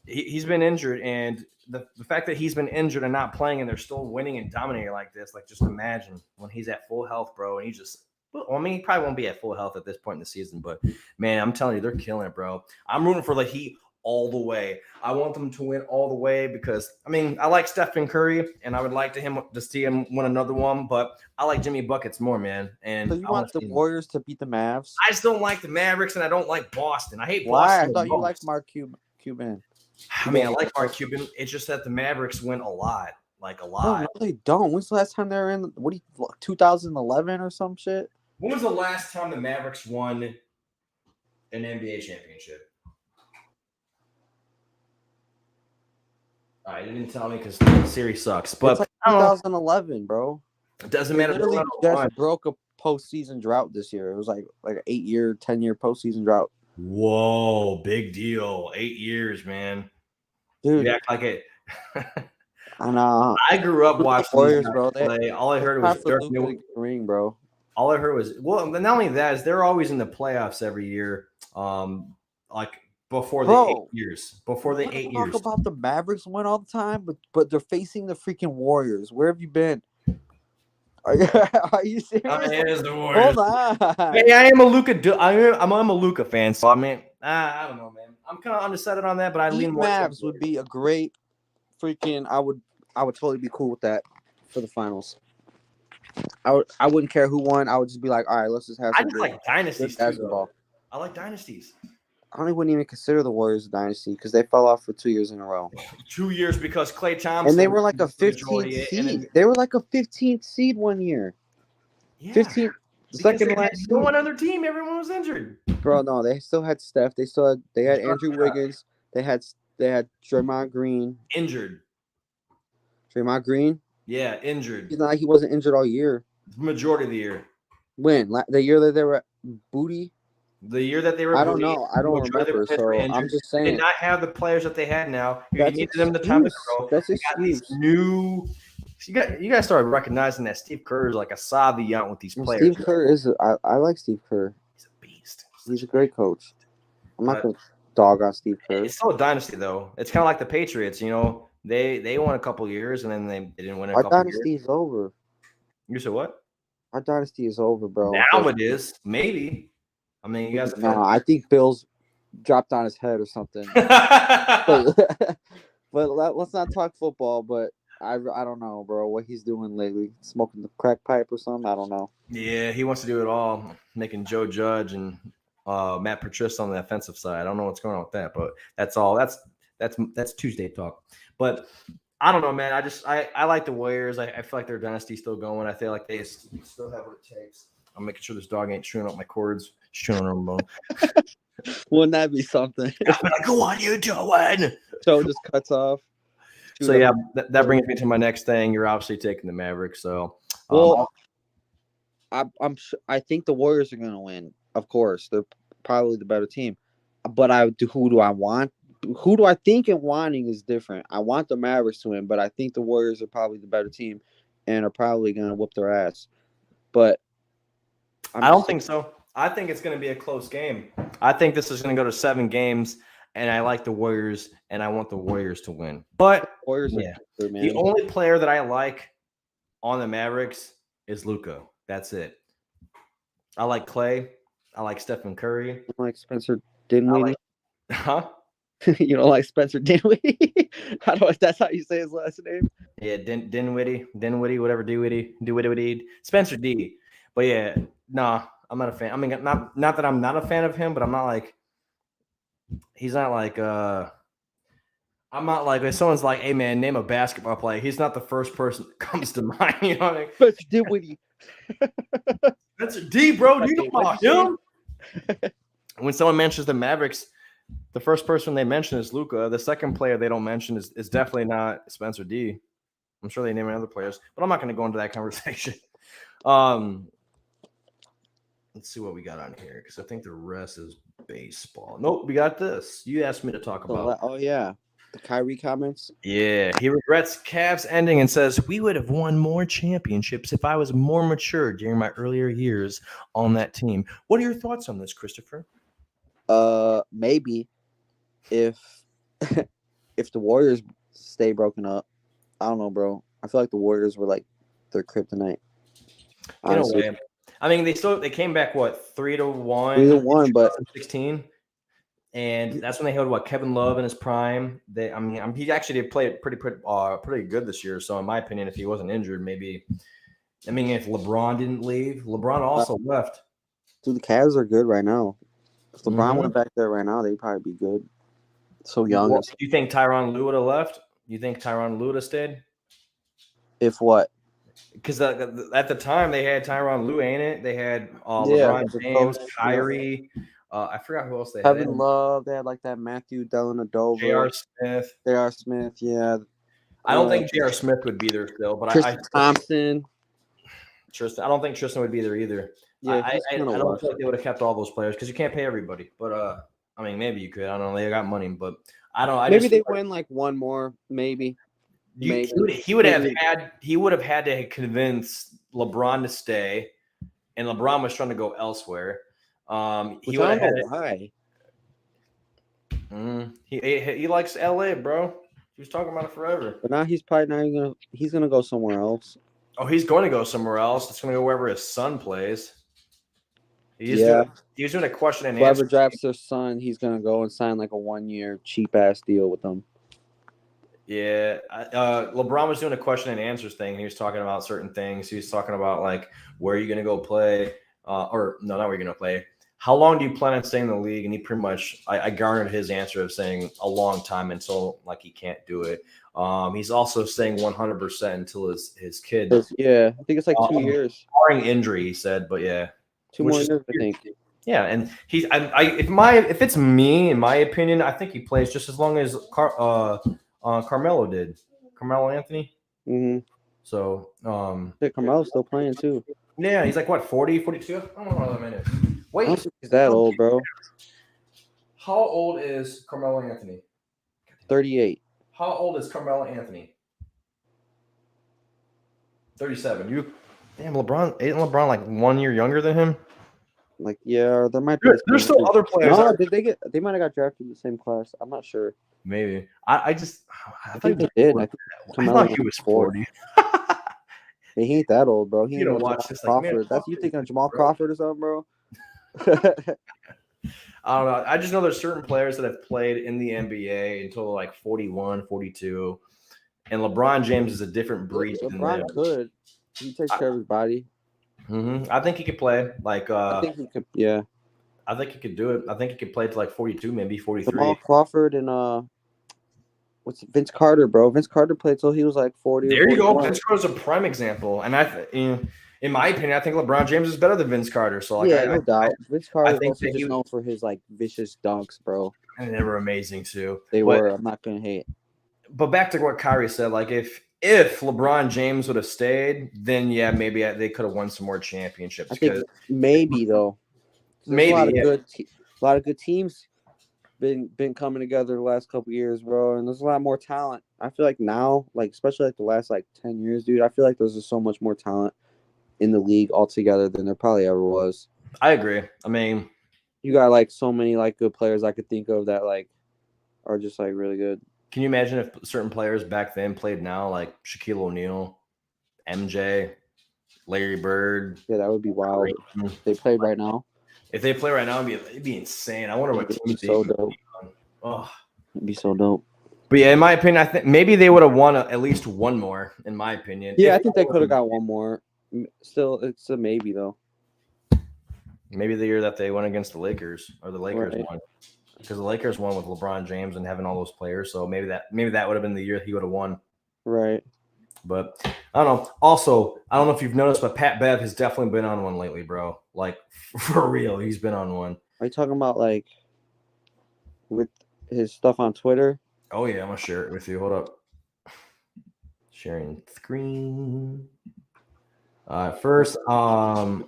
He's been injured, and the fact that he's been injured and not playing, and they're still winning and dominating like this, like just imagine when he's at full health, bro, and he just. Well, I mean, he probably won't be at full health at this point in the season, but man, I'm telling you, they're killing it, bro. I'm rooting for the Heat all the way. I want them to win all the way because, I mean, I like Stephen Curry, and I would like to see him win another one, but I like Jimmy Buckets more, man. And so you want the Warriors to beat the Mavs? I just don't like the Mavericks, and I don't like Boston. I hate Why? Boston. I thought you liked Mark Cuban. I mean, I like Mark Cuban. It's just that the Mavericks win a lot. Like, a lot. No, they don't. When's the last time they were in, 2011 or some shit? When was the last time the Mavericks won an NBA championship? All right, you didn't tell me because the series sucks. But it's like 2011, bro. It doesn't matter. They literally just broke a postseason drought this year. It was like an 8-year, 10-year postseason drought. Whoa, big deal. 8 years, man. Dude. You act like it. I know. I grew up watching Warriors, bro. play. All I heard was Dirk ring, bro. All I heard was, well, not only that, is they're always in the playoffs every year. Like before the 8 years. Before the 8 years. Talk about the Mavericks win all the time, but they're facing the freaking Warriors. Where have you been? Are you serious? It is the Warriors. Hold on. Hey, I am a Luka. I'm a Luka fan, so I mean, I don't know, man. I'm kind of undecided on that, but I lean more. Mavs would be a great freaking. I would totally be cool with that for the finals. I wouldn't care who won. I would just be like, all right, let's just have. I just like dynasties too. I like dynasties. I wouldn't even consider the Warriors a dynasty because they fell off for 2 years in a row. 2 years because Klay Thompson. And they were like a 15th seed. They were like a 15th seed one year. Yeah. 15th. Second last. No one on their team. Everyone was injured. Bro, no, they still had Steph. They had Andrew Wiggins. They had Draymond Green. Injured. Draymond Green? Yeah, injured. It's not like he wasn't injured all year. Majority of the year. When? The year that they were Booty? The year that they were. I don't know. I don't remember. So I'm just saying. They did not have the players that they had now. You needed them the time to grow. That's excuse. You guys started recognizing that Steve Kerr is like a savvy with these players. Steve Kerr is. I like Steve Kerr. He's a beast. He's a great coach. I'm not gonna dog on Steve Kerr. It's still a dynasty though. It's kind of like the Patriots. You know, they won a couple years and then they didn't win a couple years. Our dynasty is over. You said what? Our dynasty is over, bro. Now it is. Maybe. I mean, you guys. No, I think Bill's dropped on his head or something. but let's not talk football. But I don't know, bro, what he's doing lately. Smoking the crack pipe or something. I don't know. Yeah, he wants to do it all, making Joe Judge and Matt Patricia on the offensive side. I don't know what's going on with that, but that's all. That's Tuesday talk. But I don't know, man. I like the Warriors. I feel like their dynasty still going. I feel like they still have what it takes. I'm making sure this dog ain't chewing up my cords. She's chewing on her bone. Wouldn't that be something? I'm like, what are you doing? Joe just cuts off. So yeah, that brings me to my next thing. You're obviously taking the Mavericks. So I think the Warriors are going to win. Of course, they're probably the better team. But who do I want? Who do I think and wanting is different. I want the Mavericks to win, but I think the Warriors are probably the better team and are probably going to whoop their ass. But I don't think so. I think it's going to be a close game. I think this is going to go to 7 games, and I like the Warriors, and I want the Warriors to win. But Warriors yeah, are good, man. the only player that I like on the Mavericks is Luka. That's it. I like Clay. I like Stephen Curry. You don't like Spencer I Dinwiddie? like, huh? You don't like Spencer Dinwiddie? I don't know if that's how you say his last name. Yeah, Dinwiddie, whatever, Dinwiddie, Spencer D. But yeah, nah, I'm not a fan. I mean, not that I'm not a fan of him, but I'm not like he's not like I'm not like if someone's like, hey man, name a basketball player. He's not the first person that comes to mind. You know what I mean? Spencer Dinwiddie. That's D, bro. Do you know about him? When someone mentions the Mavericks, the first person they mention is Luka. The second player they don't mention is definitely not Spencer D. I'm sure they name other players, but I'm not going to go into that conversation. Let's see what we got on here because I think the rest is baseball. Nope, we got this. You asked me to talk about. Oh yeah, the Kyrie comments. Yeah, he regrets Cavs ending and says we would have won more championships if I was more mature during my earlier years on that team. What are your thoughts on this, Christopher? Maybe if if the Warriors stay broken up, I don't know, bro. I feel like the Warriors were like their kryptonite. Honestly. In a way. I mean, they came back what 3-1, 3-1, but 16, and that's when they held Kevin Love in his prime. He actually did play pretty good this year. So in my opinion, if he wasn't injured, maybe. I mean, if LeBron didn't leave, LeBron also left. Dude, the Cavs are good right now. If LeBron went back there right now, they'd probably be good. So young. Well, do you think Tyronn Lue would have left? You think Tyronn Lue would have stayed? If what? Because at the time they had Tyronn Lue, ain't it? They had LeBron James, Kyrie. I forgot who else they had. Kevin Love. They had like that Matthew Dellavedova. J.R. Smith. Yeah. I don't think J.R. Smith would be there still, but Tristan Thompson. I don't think Tristan would be there either. Yeah, I don't feel like they would have kept all those players because you can't pay everybody. But I mean, maybe you could. I don't know. They got money, but I don't. Maybe they win like one more. Maybe. He would have had to convince LeBron to stay, and LeBron was trying to go elsewhere. He would have had why. He likes LA, bro. He was talking about it forever. But now he's probably he's gonna go somewhere else. Oh, he's going to go somewhere else. It's going to go wherever his son plays. He's doing a question and answer. Whoever drafts their son, he's going to go and sign like a 1-year cheap-ass deal with them. Yeah. LeBron was doing a question and answers thing. He was talking about certain things. He was talking about, like, where are you going to go play? Or, no, not where you're going to play. How long do you plan on staying in the league? And he pretty much, I garnered his answer of saying a long time until, like, he can't do it. He's also saying 100% until his kid. Yeah, I think it's like 2 years. Barring injury, he said, but yeah. 2 more years, I think. Yeah, and if it's me, in my opinion, I think he plays just as long as Carmelo did. Carmelo Anthony. Mm-hmm. So Carmelo's still playing too. Yeah, he's like what 40, 42? I don't know how many. Wait, I don't think he's that old, bro. How old is Carmelo Anthony? 38. How old is Carmelo Anthony? 37. Damn, LeBron. Ain't LeBron like 1 year younger than him? Like, yeah, there might be. There's still other players. No, they might have got drafted in the same class. I'm not sure. Maybe. I think they did. I thought he was 40. He ain't that old, bro. He ain't watch this Crawford. That's you thinking of Jamal Crawford or something, bro? I don't know. I just know there's certain players that have played in the NBA until like 41, 42. And LeBron James is a different breed. LeBron could. He takes care of his body. Mm-hmm. I think he could play. I think he could. Yeah. I think he could do it. I think he could play to like 42, maybe 43. Jamal Crawford and Vince Carter, bro. Vince Carter played till he was like 40. There you go. Vince Carter's a prime example. And in my opinion, I think LeBron James is better than Vince Carter. So no doubt. Vince Carter is also just known for his like vicious dunks, bro. And they were amazing too. They were. I'm not gonna hate. But back to what Kyrie said, like if LeBron James would have stayed, then yeah, maybe they could have won some more championships. I think maybe though. Maybe a lot of good teams been coming together the last couple years, bro, and there's a lot more talent. I feel like now, like especially like the last like 10 years, dude, I feel like there's just so much more talent in the league altogether than there probably ever was. I agree. I mean, You got like so many like good players I could think of that like are just like really good. can you imagine if certain players back then played now, like Shaquille O'Neal, MJ, Larry Bird? Yeah, that would be wild. If they played right now. If they play right now, it'd be insane. I wonder what It'd team be so dope. Oh. It'd be so dope. But yeah, in my opinion, I think maybe they would have won at least one more. In my opinion, Yeah, I think they could have got one more. Still, it's a maybe though. Maybe the year that they went against the Lakers, or the Lakers Right. won, because the Lakers won with LeBron James and having all those players. So maybe that would have been the year he would have won. Right. But I don't know. Also, I don't know if you've noticed, but Pat Bev has definitely been on one lately, bro. Like for real, he's been on one. Are you talking about like with his stuff on Twitter? Oh yeah, I'm gonna share it with you. Hold up. Sharing screen. First, so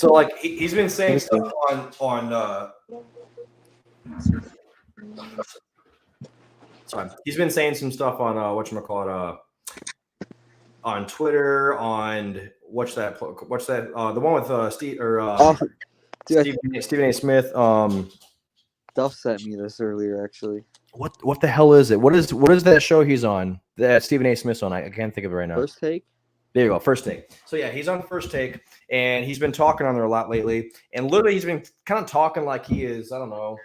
like he's been saying stuff on sorry, he's been saying some stuff on whatchamacallit, on Twitter, on what's that the one with Steve or Stephen A. Smith. Duff sent me this earlier actually. What the hell is it? What is that show he's on? That Stephen A. Smith's on. I can't think of it right now. First Take. There you go, First Take. So yeah, he's on First Take, and he's been talking on there a lot lately. And literally, he's been kind of talking like he is, I don't know,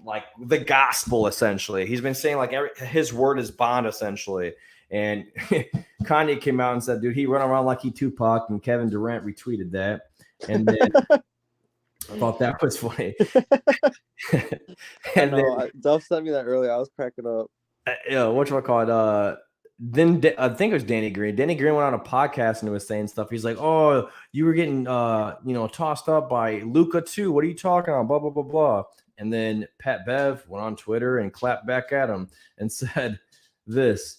like the gospel essentially. He's been saying like his word is bond essentially. And Kanye came out and said, "Dude, he run around like he Tupac," and Kevin Durant retweeted that. And then I thought that was funny. And Duff sent me that earlier. I was cracking up. Whatchamacallit, then I think it was Danny Green. Danny Green went on a podcast and was saying stuff. He's like, "Oh, you were getting tossed up by Luka too. What are you talking about? Blah blah blah blah." And then Pat Bev went on Twitter and clapped back at him and said, "This,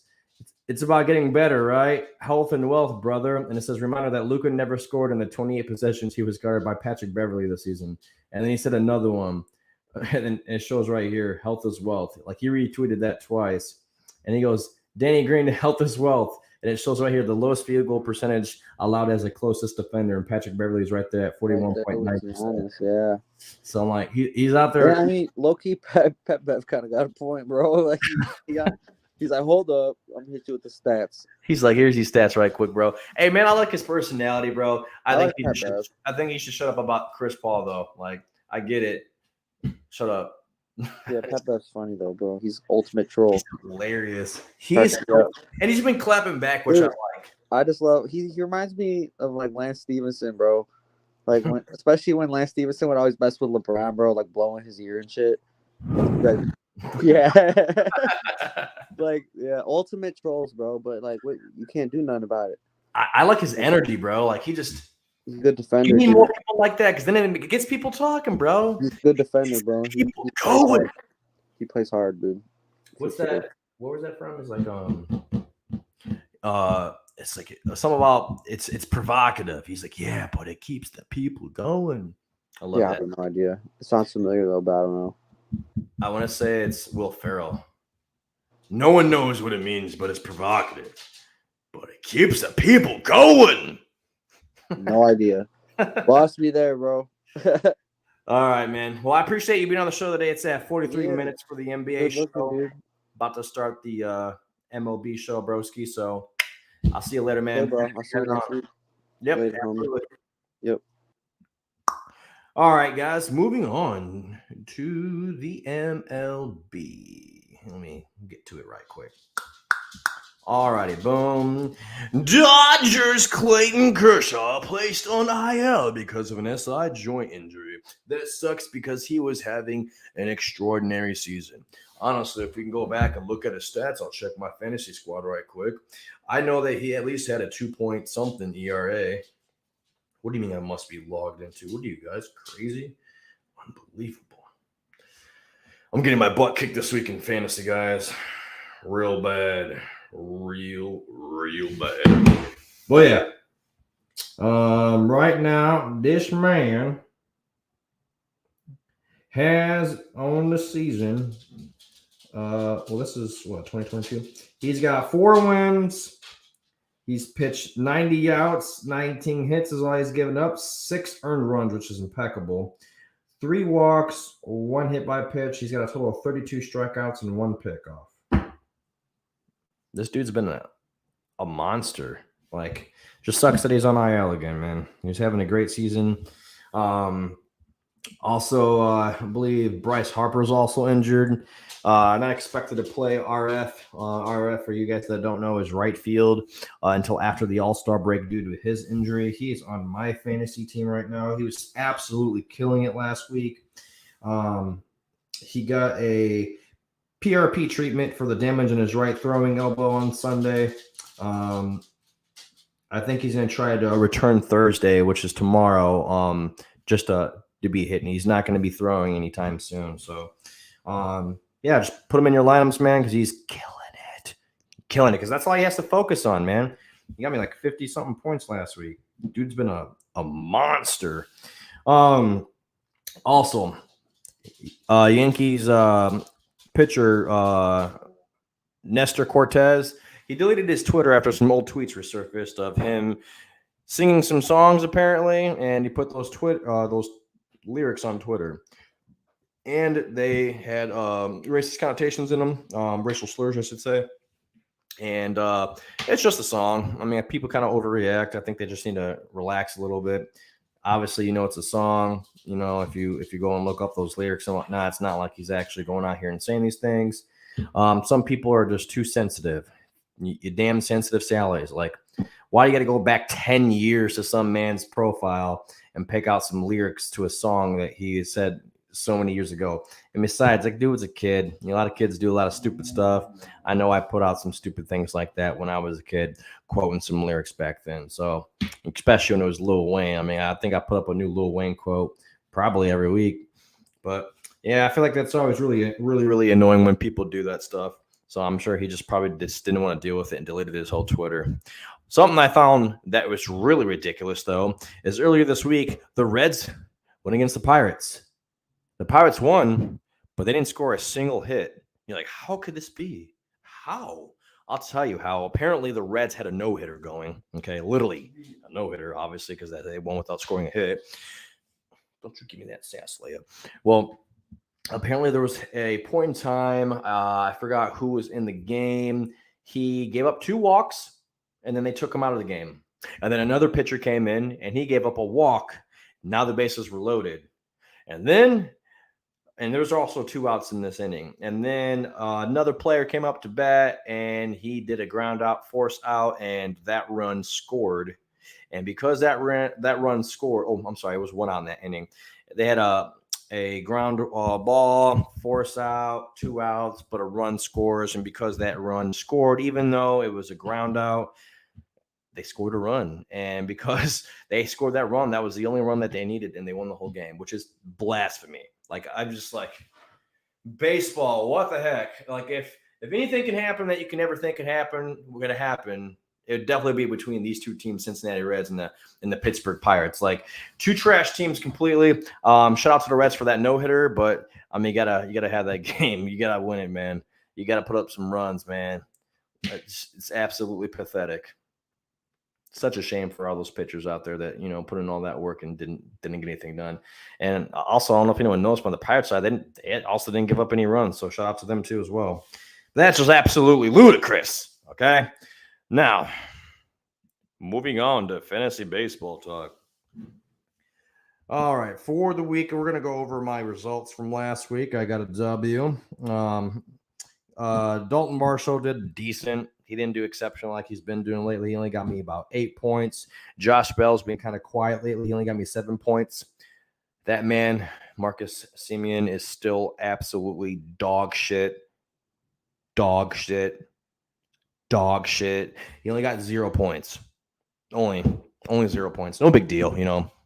it's about getting better, right? Health and wealth, brother." And it says, "Reminder that Luka never scored in the 28 possessions he was guarded by Patrick Beverley this season." And then he said another one, and then it shows right here, "Health is wealth." Like he retweeted that twice, and he goes, "Danny Green, health is wealth." And it shows right here the lowest field goal percentage allowed as a closest defender. And Patrick Beverley is right there at 41.9%. Yeah. So I'm like, he's out there. Yeah, I mean, low-key, Pat Bev kind of got a point, bro. Like he's like, "Hold up, I'm gonna hit you with the stats." He's like, "Here's these stats right quick, bro." Hey, man, I like his personality, bro. I think he should shut up about Chris Paul, though. Like, I get it. Shut up. Yeah, Pat Bev's funny though, bro. He's ultimate troll. He's hilarious. And he's been clapping back, which I like. I just love. He reminds me of like Lance Stevenson, bro. Like especially when Lance Stevenson would always mess with LeBron, bro, like blowing his ear and shit. Like, yeah, like ultimate trolls, bro. But like, you can't do nothing about it. I like his energy, bro. Like he's a good defender. You need more people like that because then it gets people talking, bro. He's a good defender, bro. People going. He plays hard, dude. What's that? What was that from? It's like it's like something about it's provocative. He's like, yeah, but it keeps the people going. I love that. I have no idea. It sounds familiar though, but I don't know. I want to say it's Will Ferrell. No one knows what it means, but it's provocative. But it keeps the people going. No idea. Lost me there, bro. All right, man. Well, I appreciate you being on the show today. It's at 43 minutes for the NBA show. Dude. About to start the MLB show, broski. So I'll see you later, man. Yeah, bro. I'll see you next week. Yep. Later, absolutely. Yep. All right, guys. Moving on to the MLB. Let me get to it right quick. Alrighty, boom. Dodgers Clayton Kershaw placed on IL because of an SI joint injury. That sucks because he was having an extraordinary season. Honestly, if we can go back and look at his stats, I'll check my fantasy squad right quick. I know that he at least had a 2-point-something ERA. What do you mean I must be logged into? What are you guys, crazy? Unbelievable. I'm getting my butt kicked this week in fantasy, guys. Real bad. Real bad. Well, yeah. Right now, this man has on the season. This is what 2022. He's got 4 wins, He's pitched 90 outs, 19 hits is all he's given up, 6 earned runs, which is impeccable. 3 walks, 1 hit by pitch. He's got a total of 32 strikeouts and 1 pickoff. This dude's been a monster. Like, just sucks that he's on IL again, man. He's having a great season. Also, I believe Bryce Harper's also injured. Not expected to play RF. RF, for you guys that don't know, is right field until after the All-Star break due to his injury. He's on my fantasy team right now. He was absolutely killing it last week. He got a PRP treatment for the damage in his right throwing elbow on Sunday. I think he's going to try to return Thursday, which is tomorrow, just to be hitting. He's not going to be throwing anytime soon. So, yeah, just put him in your lineups, man, because he's killing it. Because that's all he has to focus on, man. He got me like 50-something points last week. Dude's been a monster. Also, Yankees pitcher Nestor Cortez, he deleted his Twitter after some old tweets resurfaced of him singing some songs, apparently, and he put those lyrics on Twitter. And they had racist connotations in them, racial slurs, I should say. And it's just a song. I mean, people kind of overreact. I think they just need to relax a little bit. Obviously, it's a song. If you go and look up those lyrics and whatnot, it's not like he's actually going out here and saying these things. Some people are just too sensitive. You damn sensitive Sallies. Like, why do you got to go back 10 years to some man's profile and pick out some lyrics to a song that he said so many years ago? And besides, like, dude was a kid. A lot of kids do a lot of stupid stuff. I know I put out some stupid things like that when I was a kid, quoting some lyrics back then. So, especially when it was Lil Wayne. I mean, I think I put up a new Lil Wayne quote probably every week. But yeah, I feel like that's always really, really, really annoying when people do that stuff. So I'm sure he just probably didn't want to deal with it and deleted his whole Twitter. Something I found that was really ridiculous, though, is earlier this week, the Reds went against the Pirates. The Pirates won, but they didn't score a single hit. You're like, how could this be? How? I'll tell you how. Apparently, the Reds had a no-hitter going. Okay, literally a no-hitter, obviously, because they won without scoring a hit. Don't you give me that sass, Leia. Well, apparently there was a point in time, I forgot who was in the game. He gave up 2 walks, and then they took him out of the game. And then another pitcher came in, and he gave up a walk. Now the bases were loaded. And there was also 2 outs in this inning. And then another player came up to bat, and he did a ground out, force out, and that run scored. And because that run scored, it was 1 out in that inning. They had a ground ball, force out, 2 outs, but a run scores. And because that run scored, even though it was a ground out, they scored a run. And because they scored that run, that was the only run that they needed, and they won the whole game, which is blasphemy. Like, I'm just like, baseball, what the heck? Like, if anything can happen that you can never think could happen, we're going to happen. It would definitely be between these 2 teams, Cincinnati Reds and the Pittsburgh Pirates. Like, 2 trash teams completely. Shout out to the Reds for that no-hitter, but I mean, you gotta have that game. You gotta win it, man. You gotta put up some runs, man. It's absolutely pathetic. Such a shame for all those pitchers out there that put in all that work and didn't get anything done. And also, I don't know if anyone knows, but on the Pirates side, they also didn't give up any runs. So shout out to them too as well. That's just absolutely ludicrous. Okay. Now, moving on to fantasy baseball talk. All right, for the week, we're going to go over my results from last week. I got a W. Dalton Varsho did decent. He didn't do exceptional like he's been doing lately. He only got me about 8 points. Josh Bell's been kind of quiet lately. He only got me 7 points. That man, Marcus Semien, is still absolutely dog shit. Dog shit. Dog shit. He only got 0 points. Only 0 points. No big deal,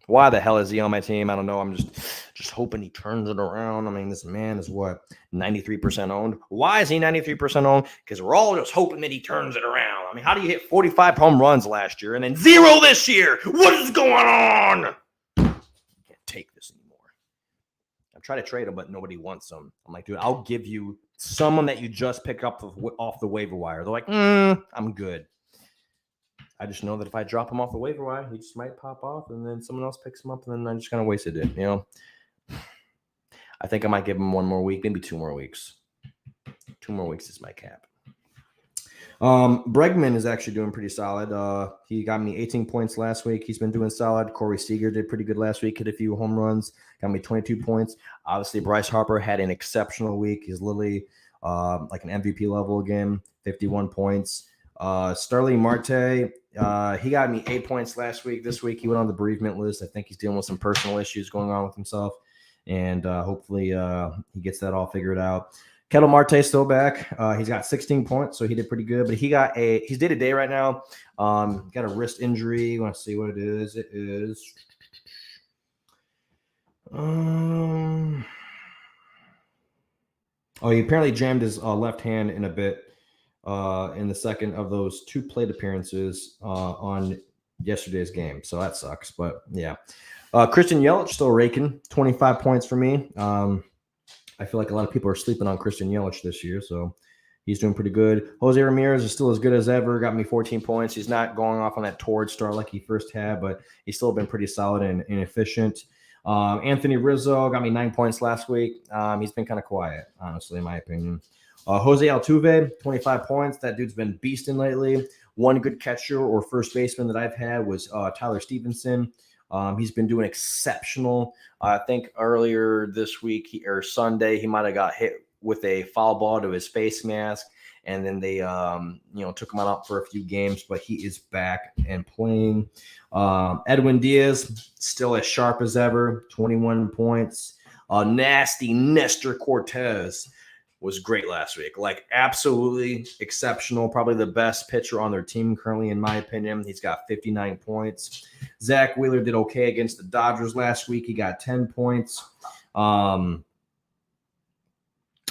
Why the hell is he on my team? I don't know. I'm just hoping he turns it around. I mean, this man is 93% owned. Why is he 93% owned? Because we're all just hoping that he turns it around. I mean, how do you hit 45 home runs last year and then 0 this year? What is going on? I can't take this anymore. I'm trying to trade him, but nobody wants him. I'm like, dude, I'll give you someone that you just pick up off the waiver wire. They're like, I'm good. I just know that if I drop him off the waiver wire, he just might pop off, and then someone else picks him up, and then I just kind of wasted it. I think I might give him 1 more week, maybe 2 more weeks. 2 more weeks is my cap. Bregman is actually doing pretty solid. He got me 18 points last week. He's been doing solid. Corey Seager did pretty good last week, hit a few home runs, got me 22 points. Obviously, Bryce Harper had an exceptional week. He's literally like an MVP level again, 51 points. Starling Marte, he got me 8 points last week. This week, he went on the bereavement list. I think he's dealing with some personal issues going on with himself, and hopefully he gets that all figured out. Kettle Marte's still back. He's got 16 points, so he did pretty good. But he's day-to-day right now. Got a wrist injury. You want to see what it is? It is he apparently jammed his left hand in a bit in the second of those 2 plate appearances on yesterday's game. So that sucks. But yeah. Christian Yelich still raking, 25 points for me. I feel like a lot of people are sleeping on Christian Yelich this year, so he's doing pretty good. Jose Ramirez is still as good as ever, got me 14 points. He's not going off on that torrid start like he first had, but he's still been pretty solid and efficient. Anthony Rizzo got me 9 points last week. He's been kind of quiet, honestly, in my opinion. Jose Altuve, 25 points. That dude's been beasting lately. One good catcher or first baseman that I've had was Tyler Stevenson. He's been doing exceptional. I think earlier this week or Sunday, he might have got hit with a foul ball to his face mask, and then they, took him out for a few games. But he is back and playing. Edwin Diaz still as sharp as ever, 21 points. Nasty Nestor Cortez was great last week. Like, absolutely exceptional. Probably the best pitcher on their team currently, in my opinion. He's got 59 points. Zach Wheeler did okay against the Dodgers last week. He got 10 points. I'm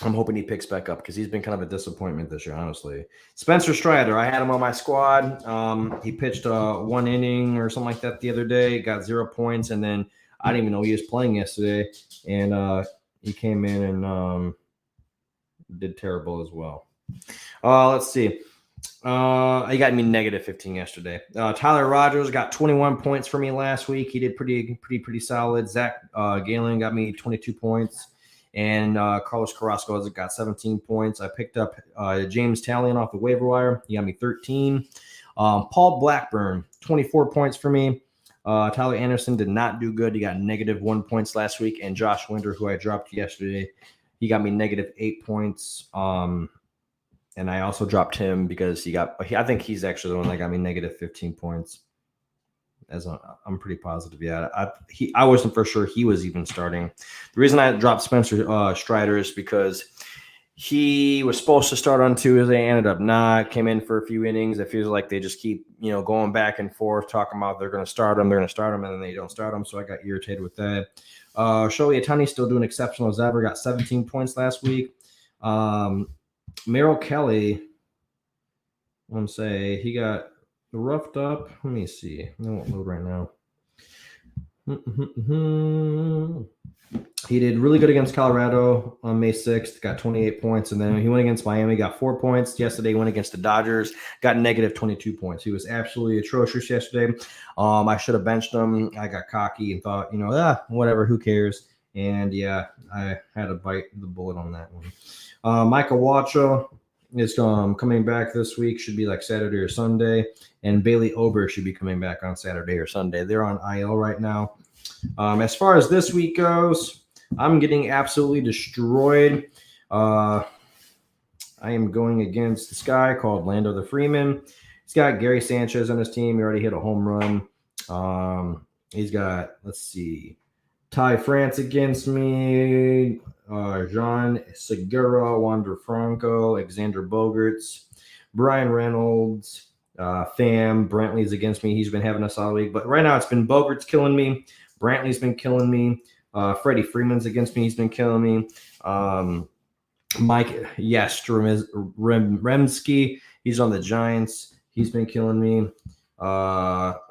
hoping he picks back up because he's been kind of a disappointment this year, honestly. Spencer Strider, I had him on my squad. He pitched 1 inning or something like that the other day, got 0 points, and then I didn't even know he was playing yesterday. And he came in and did terrible as well. Let's see. He got me negative 15 yesterday. Tyler Rogers got 21 points for me last week. He did pretty solid. Zach Galen got me 22 points. And Carlos Carrasco has got 17 points. I picked up James Talion off the waiver wire. He got me 13. Paul Blackburn, 24 points for me. Tyler Anderson did not do good. He got negative 1 points last week. And Josh Winder, who I dropped yesterday, he got me negative 8 points. And I also dropped him because I think he's actually the one that got me negative 15 points. I'm pretty positive. Yeah, I wasn't for sure he was even starting. The reason I dropped Spencer Strider is because he was supposed to start on Tuesday, ended up not, came in for a few innings. It feels like they just keep, going back and forth, talking about they're going to start him, and then they don't start him. So I got irritated with that. Shohei Ohtani still doing exceptional as ever. Got 17 points last week. Merrill Kelly, I want to say he got roughed up. Let me see. It won't load right now. He did really good against Colorado on May 6th, got 28 points. And then he went against Miami, got 4 points. Yesterday, he went against the Dodgers, got negative 22 points. He was absolutely atrocious yesterday. I should have benched him. I got cocky and thought, whatever, who cares? And, yeah, I had to bite the bullet on that one. Michael Wacha is coming back this week, should be like Saturday or Sunday. And Bailey Ober should be coming back on Saturday or Sunday. They're on IL right now. As far as this week goes, I'm getting absolutely destroyed. I am going against this guy called Lando the Freeman. He's got Gary Sanchez on his team. He already hit a home run. He's got, Ty France against me, Jean Segura, Wander Franco, Alexander Bogarts, Brian Reynolds, Pham. Brantley's against me. He's been having a solid week. But right now it's been Bogarts killing me. Brantley's been killing me. Freddie Freeman's against me. He's been killing me. Mike Yastrzemski. He's on the Giants. He's been killing me.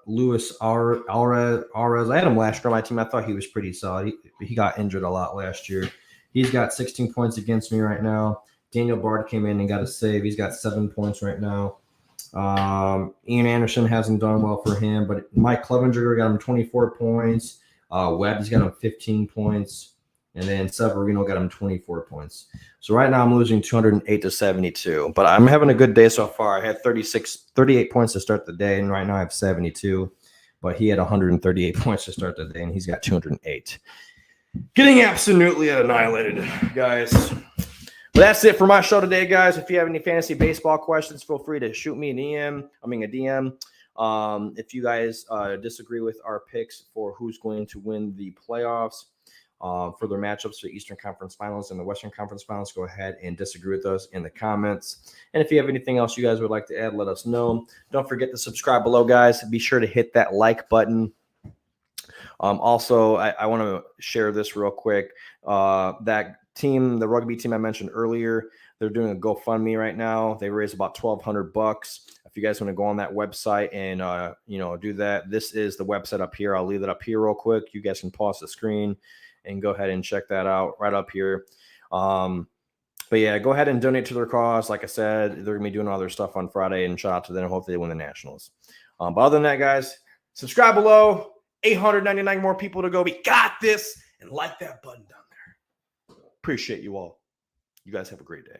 Luis Arez. I had him last year on my team. I thought he was pretty solid. He got injured a lot last year. He's got 16 points against me right now. Daniel Bard came in and got a save. He's got 7 points right now. Ian Anderson hasn't done well for him, but Mike Clevenger got him 24 points. Webb's got him 15 points. And then Severino got him 24 points. So right now I'm losing 208 to 72. But I'm having a good day so far. I had 38 points to start the day, and right now I have 72. But he had 138 points to start the day, and he's got 208. Getting absolutely annihilated, guys. But that's it for my show today, guys. If you have any fantasy baseball questions, feel free to shoot me a DM. If you guys disagree with our picks for who's going to win the playoffs, for their matchups for Eastern Conference Finals and the Western Conference Finals, go ahead and disagree with us in the comments. And if you have anything else you guys would like to add, let us know. Don't forget to subscribe below, guys. Be sure to hit that like button. Also, I want to share this real quick. That team, the rugby team I mentioned earlier, they're doing a GoFundMe right now. They raised about $1,200. If you guys want to go on that website and do that, this is the website up here. I'll leave it up here real quick. You guys can pause the screen and go ahead and check that out right up here. But yeah, go ahead and donate to their cause. Like I said, they're gonna be doing all their stuff on Friday, and shout out to them. Hopefully they win the Nationals. But other than that, guys, subscribe below. 899 more people to go. We got this. And like that button down there. Appreciate you all. You guys have a great day.